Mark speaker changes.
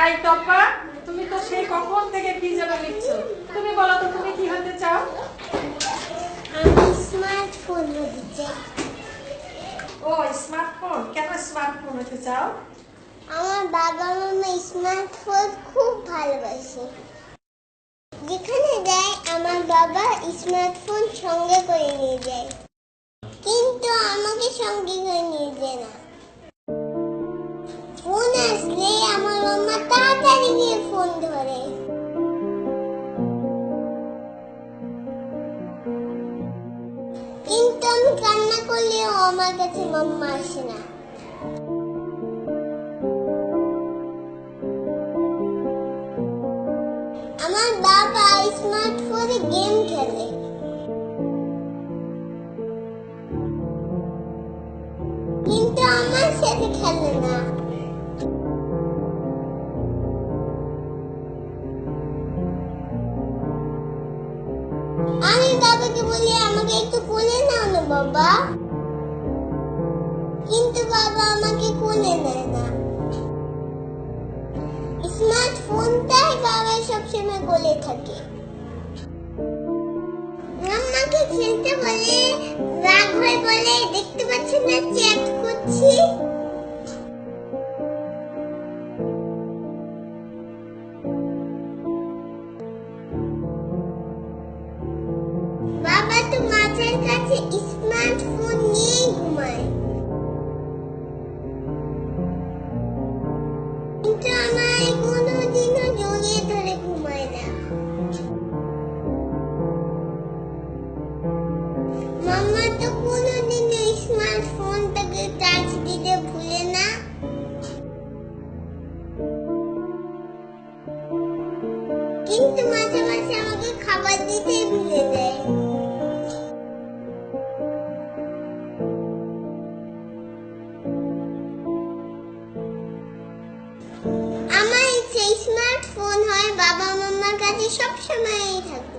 Speaker 1: এই টপা, তুমি তো সেই কখন থেকে কি যেন লিখছো। তুমি বলো তো তুমি কি হতে চাও?
Speaker 2: আমি স্মার্টফোন হতে চাই।
Speaker 1: ও স্মার্টফোন, কেন স্মার্টফোন হতে চাও?
Speaker 2: আমার বাবা মামা স্মার্টফোন খুব ভালোবাসে। যেখানে যায় আমার বাবা স্মার্টফোন সঙ্গে করে নিয়ে যায়, কিন্তু আমাকে সঙ্গে করে নিয়ে যায় না। ফোন আসলে আমার মাম্মা তাড়াতাড়ি গিয়ে ফোন ধরে, কিন্তু আমি কান্না করলেও আমার কাছে মাম্মা আসে না। আমার বাবা স্মার্টফোনে গেম খেলে, কিন্তু আমার সাথে খেলে না। আমি বাবাকে বলি আমাকে একটু কোলে নাও না বাবা, কিন্তু বাবা আমাকে কোলে নেয় না। স্মার্টফোনটাই বাবা সবসময় কোলে থাকে। মাম্মাকে খেলতে বলে রাগ হয়ে বলে, দেখতে পাচ্ছেন না চ্যাট করছি। বাবা তো মাথার কাছে স্মার্টফোন নিয়েই ঘুমায়, কিন্তু আমায় কোনোদিনও জড়িয়ে ধরে ঘুমায় না। মাম্মা তো কোনোদিনও স্মার্টফোনটাকে চার্জ দিতে ভুলে না, কিন্তু মাঝে মাঝে আমাকে খাবার দিতেই ভুলে যায়। আমার ইচ্ছে স্মার্টফোন হয় বাবা মাম্মার কাছে সবসময়ই থাকবে।